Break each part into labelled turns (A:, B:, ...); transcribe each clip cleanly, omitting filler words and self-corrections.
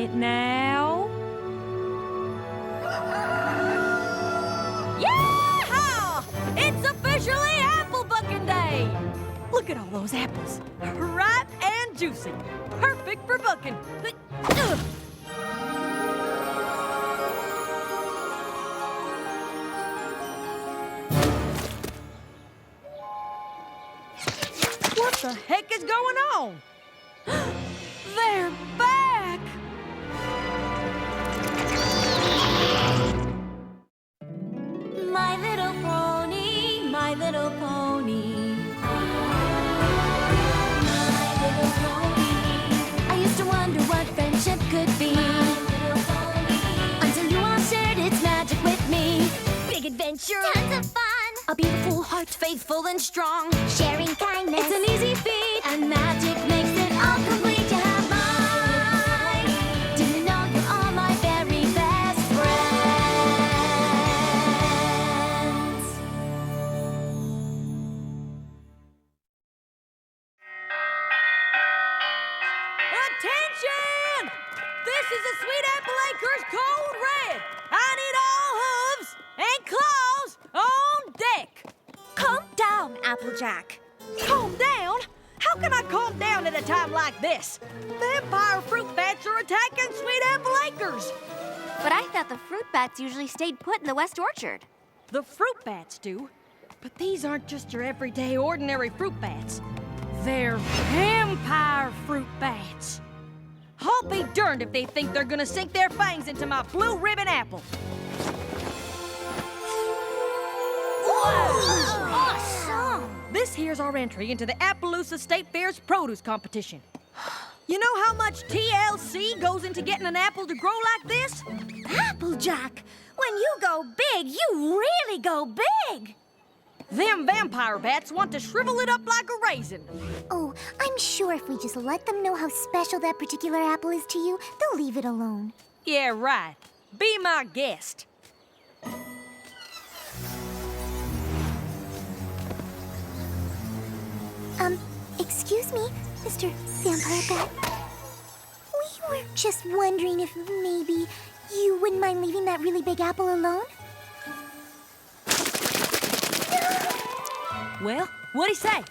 A: it now. Yeah! It's officially apple bucking day! Look at all those apples. Ripe and juicy. Perfect for bucking. What the heck is going on? They're back! My little pony, my little pony. My little pony. I used to wonder what friendship could be. My little pony. Until you all shared its magic with me. Big adventure.
B: Tons of fun.
A: A beautiful heart, faithful and strong.
B: Sharing kindness.
A: It's an easy feat, and magic makes it all complete. You have mine. Do you know you're all my very best friends? Attention! This is a Sweet Apple Acres Code Red. I need all hooves and claws on deck.
B: Calm down, Applejack.
A: Calm down? How can I calm down at a time like this? Vampire fruit bats are attacking Sweet Apple Acres.
B: But I thought the fruit bats usually stayed put in the West Orchard.
A: The fruit bats do, but these aren't just your everyday ordinary fruit bats. They're vampire fruit bats. I'll be darned if they think they're gonna sink their fangs into my blue ribbon apple.
B: Awesome!
A: This here's our entry into the Appaloosa State Fair's produce competition. You know how much TLC goes into getting an apple to grow like this?
B: Applejack, when you go big, you really go big.
A: Them vampire bats want to shrivel it up like a raisin.
C: Oh, I'm sure if we just let them know how special that particular apple is to you, they'll leave it alone.
A: Yeah, right. Be my guest.
C: Excuse me, Mr. Vampire Bat. We were just wondering if maybe you wouldn't mind leaving that really big apple alone?
A: Well, what'd he say?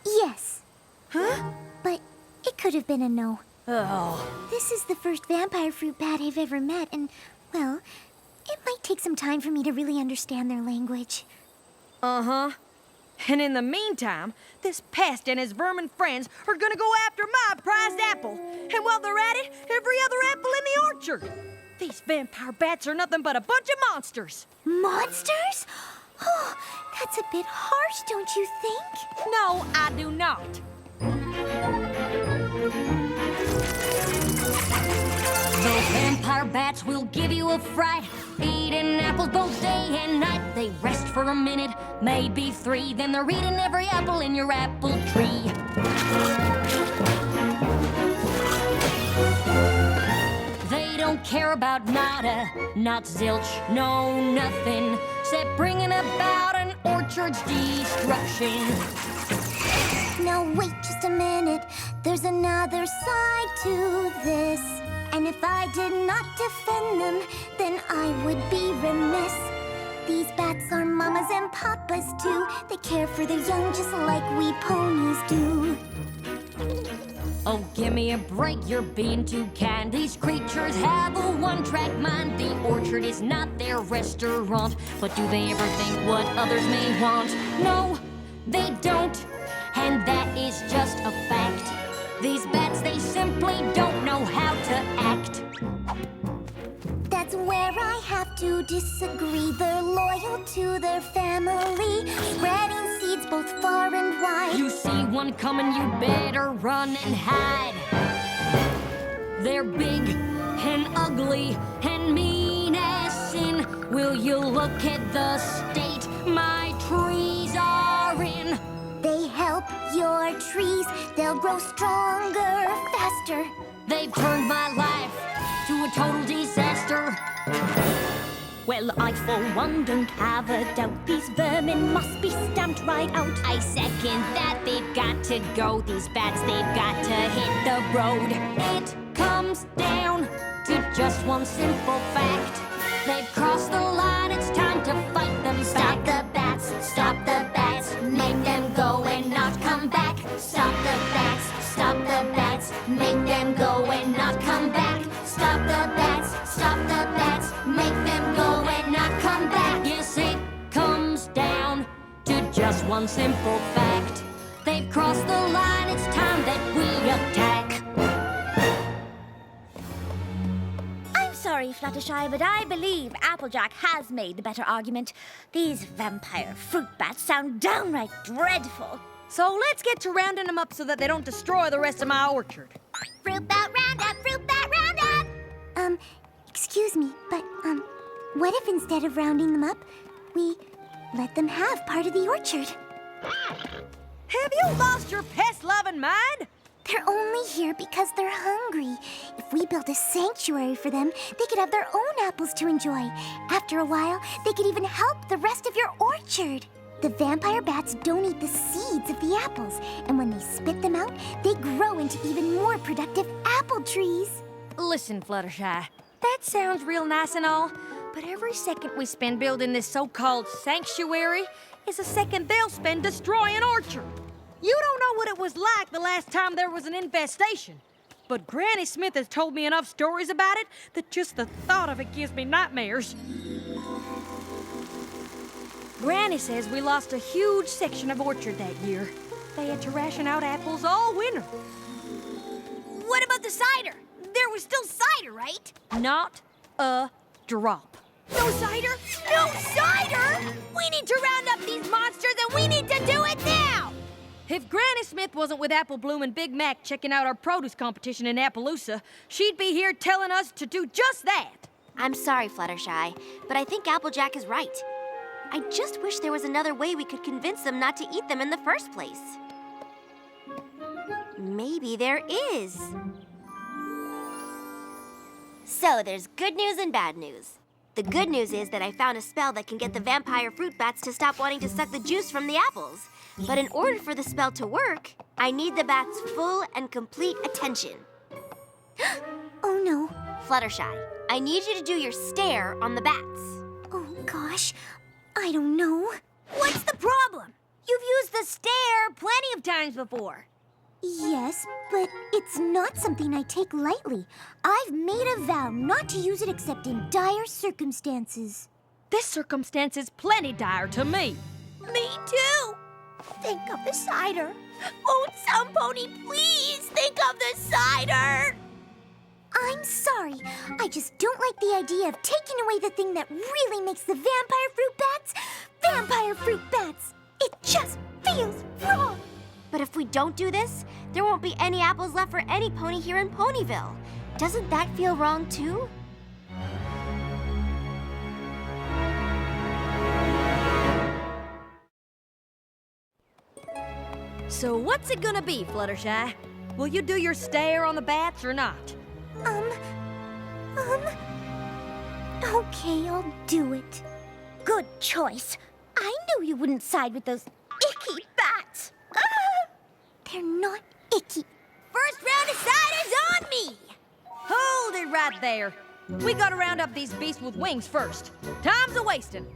C: Yes.
A: Huh?
C: But it could have been a no.
A: Oh.
C: This is the first vampire fruit bat I've ever met, and, well, it might take some time for me to really understand their language.
A: Uh-huh. And in the meantime, this pest and his vermin friends are gonna go after my prized apple. And while they're at it, every other apple in the orchard. These vampire bats are nothing but a bunch of monsters.
C: Monsters? Oh, that's a bit harsh, don't you think?
A: No, I do not.
D: Those vampire bats will give you a fright. Eating apples both day and night. They rest for a minute, maybe 3. Then they're eating every apple in your apple tree. They don't care about nada, not zilch, no nothing, except bringing about an orchard's destruction.
C: Now wait just a minute, there's another side to this. And if I did not defend them, then I would be remiss. These bats are mamas and papas too. They care for their young just like we ponies do.
D: Oh, give me a break, you're being too kind. These creatures have a one-track mind. The orchard is not their restaurant. But do they ever think what others may want? No, they don't. And that is just a fact. These bats, they simply don't know how to act.
C: That's where I have to disagree. They're loyal to their family, spreading seeds both far and wide.
D: You see one coming, you better run and hide. They're big and ugly and menacing. Will you look at the state my trees are in?
C: They help your trees, they'll grow stronger, faster.
D: They've turned my life to a total disaster.
B: Well, I for one don't have a doubt. These vermin must be stamped right out.
D: I second that, they've got to go. These bats, they've got to hit the road. It comes down to just one simple fact. They've crossed the line, it's time to fight them
C: Stop
D: back.
C: the bats, stop the bats, make them go and not come back. Stop the bats, stop the bats, make them go and not come back. Stop the bats, make them go and not come back.
D: Yes, it comes down to just one simple fact. They've crossed the line, it's time that we attack.
E: I'm sorry, Fluttershy, but I believe Applejack has made the better argument. These vampire fruit bats sound downright dreadful.
A: So let's get to rounding them up so that they don't destroy the rest of my orchard.
C: Fruit bat roundup, fruit bat roundup! Excuse me, but, what if instead of rounding them up, we let them have part of the orchard?
A: Have you lost your pest-loving mind?
C: They're only here because they're hungry. If we built a sanctuary for them, they could have their own apples to enjoy. After a while, they could even help the rest of your orchard. The vampire bats don't eat the seeds of the apples, and when they spit them out, they grow into even more productive apple trees.
A: Listen, Fluttershy, that sounds real nice and all, but every second we spend building this so-called sanctuary is a second they'll spend destroying an orchard. You don't know what it was like the last time there was an infestation, but Granny Smith has told me enough stories about it that just the thought of it gives me nightmares. Granny says we lost a huge section of orchard that year. They had to ration out apples all winter.
E: What about the cider? There was still cider, right?
A: Not a drop.
E: No cider? No cider? We need to round up these monsters and we need to do it now!
A: If Granny Smith wasn't with Apple Bloom and Big Mac checking out our produce competition in Appaloosa, she'd be here telling us to do just that.
F: I'm sorry, Fluttershy, but I think Applejack is right. I just wish there was another way we could convince them not to eat them in the first place. Maybe there is. So there's good news and bad news. The good news is that I found a spell that can get the vampire fruit bats to stop wanting to suck the juice from the apples. But in order for the spell to work, I need the bats' full and complete attention.
C: Oh no.
F: Fluttershy, I need you to do your stare on the bats.
C: Oh gosh, I don't know.
E: What's the problem? You've used the stare plenty of times before.
C: Yes, but it's not something I take lightly. I've made a vow not to use it except in dire circumstances.
A: This circumstance is plenty dire to me.
E: Me too. Think of the cider. Won't some pony please think of the cider?
C: I'm sorry. I just don't like the idea of taking away the thing that really makes the vampire fruit bats. It just feels wrong.
F: But if we don't do this, there won't be any apples left for any pony here in Ponyville. Doesn't that feel wrong, too?
A: So what's it gonna be, Fluttershy? Will you do your stare on the bats or not?
C: Okay, I'll do it.
E: Good choice. I knew you wouldn't side with those icky bats.
C: They're not icky.
E: First round of cider's on me.
A: Hold it right there. We gotta round up these beasts with wings first. Time's a-wasting.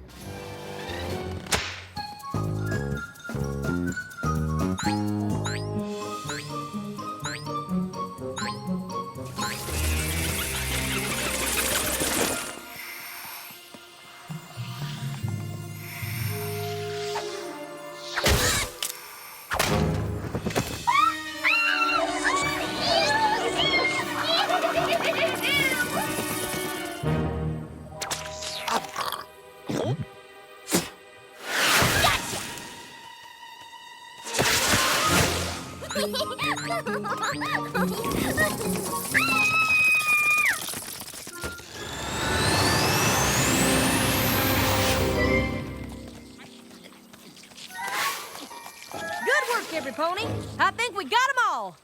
A: Every pony. I think we got them all.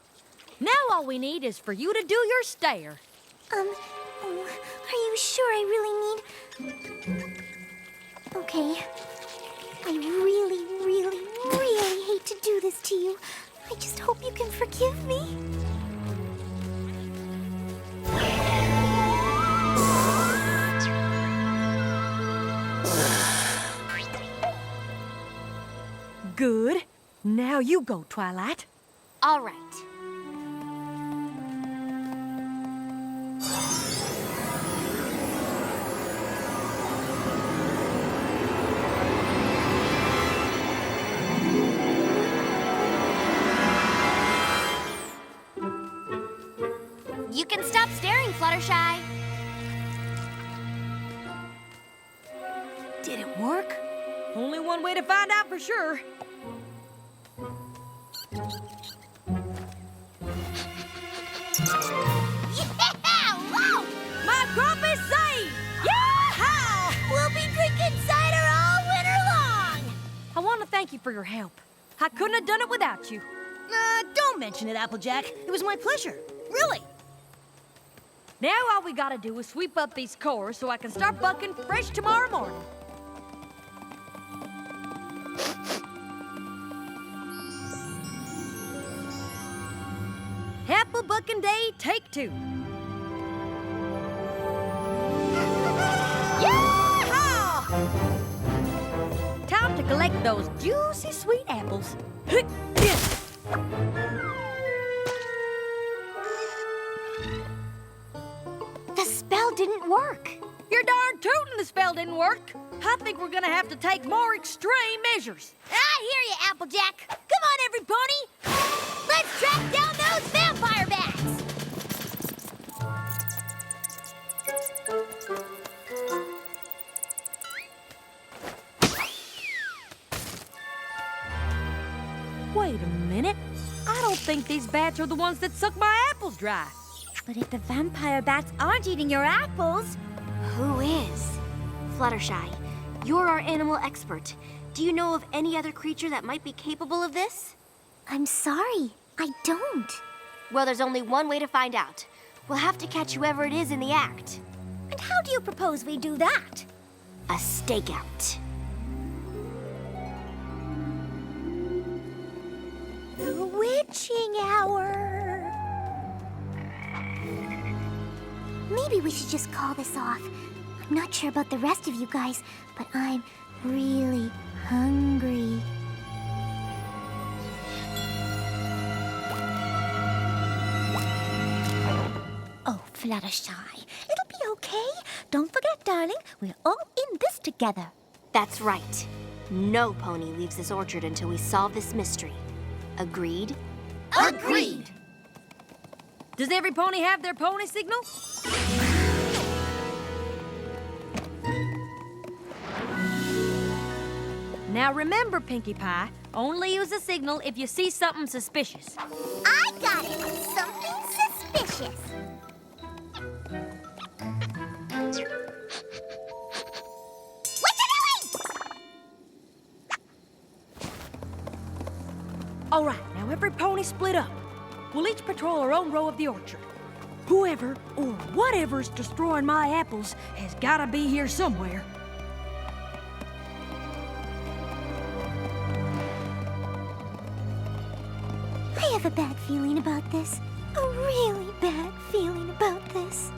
A: Now all we need is for you to do your stare.
C: Are you sure I really need... Okay. I really, really, really hate to do this to you. I just hope you can forgive me.
A: Good. Now you go, Twilight.
F: All right. You can stop staring, Fluttershy.
A: Did it work? Only one way to find out for sure.
C: Yeah! Whoa!
A: My crop is saved! Yeah!
C: We'll be drinking cider all winter long!
A: I want to thank you for your help. I couldn't have done it without you.
G: Don't mention it, Applejack. It was my pleasure. Really.
A: Now all we gotta do is sweep up these cores so I can start bucking fresh tomorrow morning. Apple bucking day, take 2. Yeehaw! Time to collect those juicy sweet apples.
F: The spell didn't work.
A: You're darn tootin' the spell didn't work. I think we're gonna have to take more extreme measures.
C: I hear you, Applejack. Come on, every pony. Let's track down those vampire bats.
A: Wait a minute. I don't think these bats are the ones that suck my apples dry.
E: But if the vampire bats aren't eating your apples,
F: Who is? Fluttershy, you're our animal expert. Do you know of any other creature that might be capable of this?
C: I'm sorry, I don't.
F: Well, there's only one way to find out. We'll have to catch whoever it is in the act.
E: and how do you propose we do that?
F: A stakeout.
C: The witching hour. Maybe we should just call this off. I'm not sure about the rest of you guys, but I'm really hungry. Oh, Fluttershy, it'll be okay. Don't forget, darling, we're all in this together.
F: That's right. No pony leaves this orchard until we solve this mystery. Agreed?
C: Agreed!
A: Does every pony have their pony signal? Now remember, Pinkie Pie, only use a signal if you see something suspicious.
C: I got it! Something suspicious. What you doing?
A: All right, now every pony split up. We'll each patrol our own row of the orchard. Whoever or whatever's destroying my apples has gotta be here somewhere.
C: I have a bad feeling about this. A really bad feeling about this.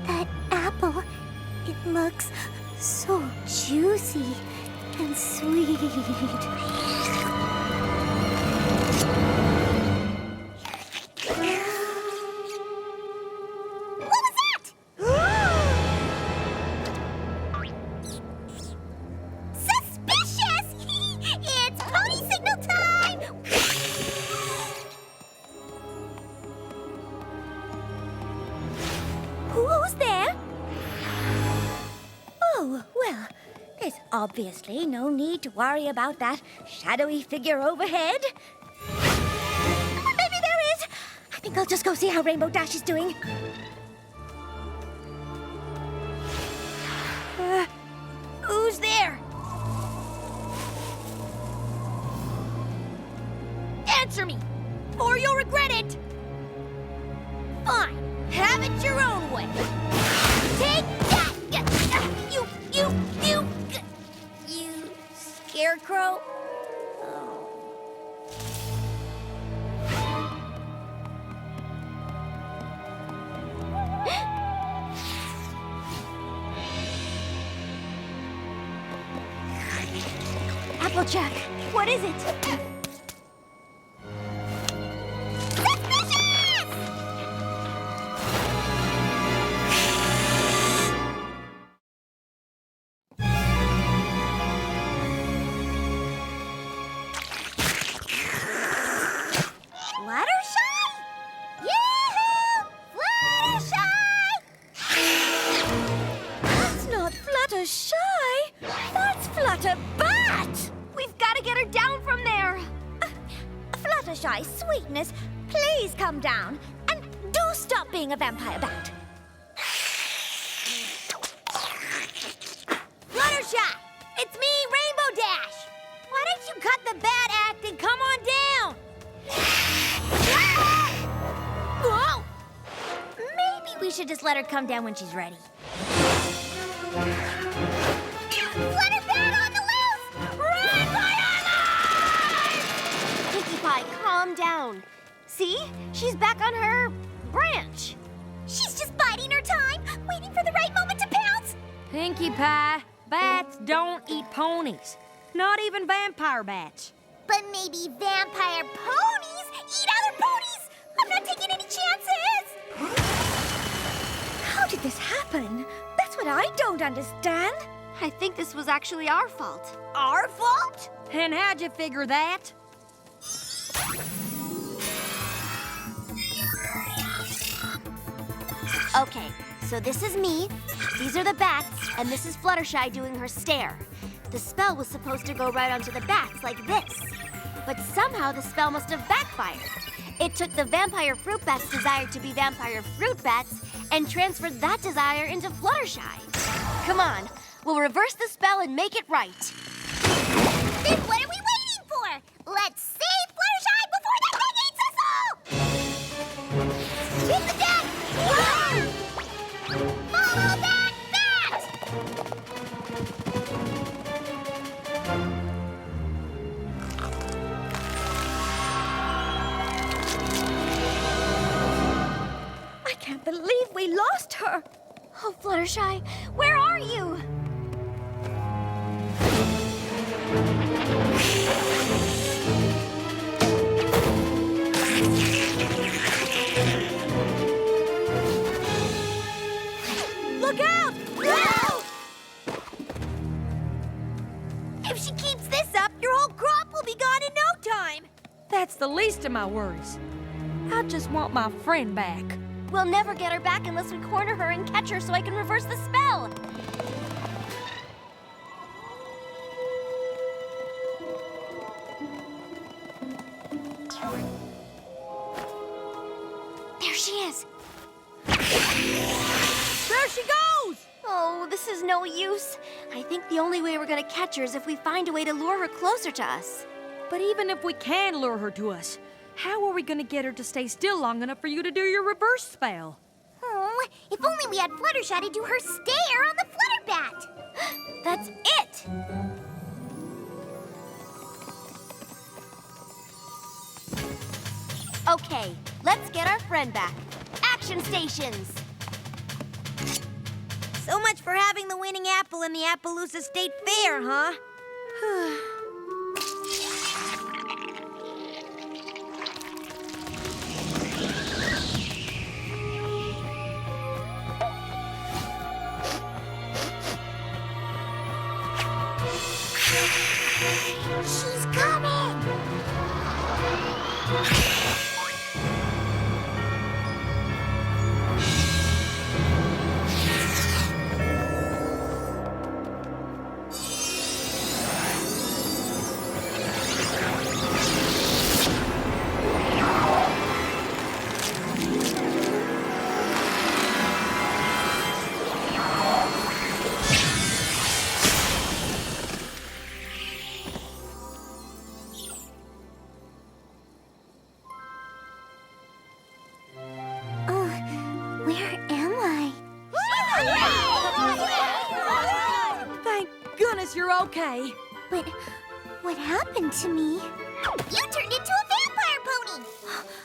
C: That apple, it looks so juicy and sweet. What was that? Suspicious! It's pony signal time!
E: Who's there? Oh, well, there's obviously no need to worry about that shadowy figure overhead. Maybe there is. I think I'll just go see how Rainbow Dash is doing. Who's there? Answer me, or you'll regret it. Fine. Have it your own way. Take that! You scarecrow. Applejack, what is it?
C: Fluttershy? Yoo-hoo! Fluttershy!
E: That's not Fluttershy. That's Flutterbat.
F: We've got to get her down from there.
E: Fluttershy, sweetness, please come down. And do stop being a vampire bat.
A: Fluttershy, it's me, Rainbow Dash. Why don't you cut the bad act and come on down?
E: Whoa! Maybe we should just let her come down when she's ready.
C: Flutterbat on the loose! Run for your life!
F: Pinkie Pie, calm down. See? She's back on her branch.
C: She's just biding her time, waiting for the right moment to pounce.
A: Pinkie Pie, bats don't eat ponies. Not even vampire bats.
C: But maybe vampire ponies eat other ponies! I'm not taking any chances!
E: How did this happen? That's what I don't understand.
F: I think this was actually our fault.
A: Our fault? And how'd you figure that?
F: Okay, so this is me, these are the bats, and this is Fluttershy doing her stare. The spell was supposed to go right onto the bats like this. But somehow the spell must have backfired. It took the vampire fruit bat's desire to be vampire fruit bats and transferred that desire into Fluttershy. Come on, we'll reverse the spell and make it right.
C: Then what are we waiting for? Let's save Fluttershy before that thing eats us all! Hit the deck! Follow that bat!
E: I can't believe we lost her.
F: Oh, Fluttershy, where are you?
A: Look out!
C: Go!
A: If she keeps this up, your whole crop will be gone in no time. That's the least of my worries. I just want my friend back.
F: We'll never get her back unless we corner her and catch her so I can reverse the spell. There she is.
A: There she goes!
F: Oh, this is no use. I think the only way we're gonna catch her is if we find a way to lure her closer to us.
A: But even if we can lure her to us, how are we gonna get her to stay still long enough for you to do your reverse spell?
C: Oh, if only we had Fluttershy to do her stare on the Flutterbat!
F: That's it! Okay, let's get our friend back. Action stations!
A: So much for having the winning apple in the Appaloosa State Fair, huh?
C: She's coming! Where am I?
A: Thank goodness you're okay.
C: But what happened to me? You turned into a vampire pony!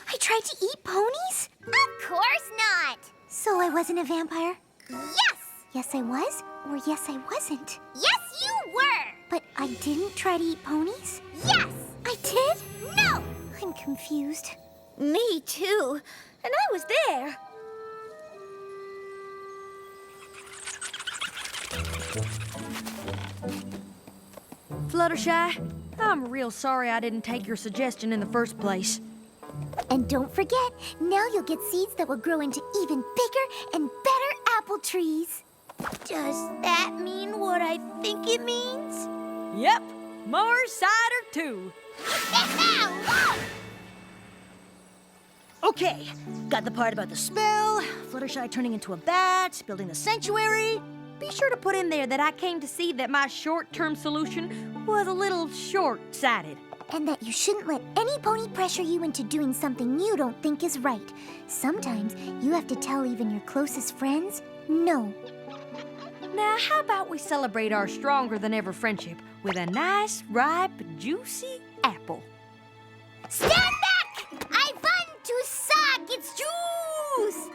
C: I tried to eat ponies? Of course not! So I wasn't a vampire? Yes! Yes, I was? Or yes, I wasn't? Yes, you were! But I I didn't try to eat ponies? Yes! I did? No! I'm confused.
E: Me too. And I was there.
A: Fluttershy, I'm real sorry I didn't take your suggestion in the first place.
C: And don't forget, now you'll get seeds that will grow into even bigger and better apple trees.
E: Does that mean what I think it means?
A: Yep, more cider too.
G: Okay, got the part about the spell, Fluttershy turning into a bat, building the sanctuary.
A: Be sure to put in there that I came to see that my short-term solution was a little short-sighted.
C: And that you shouldn't let any pony pressure you into doing something you don't think is right. Sometimes you have to tell even your closest friends no.
A: Now, how about we celebrate our stronger-than-ever friendship with a nice, ripe, juicy apple?
C: Stand back! I want to suck its juice!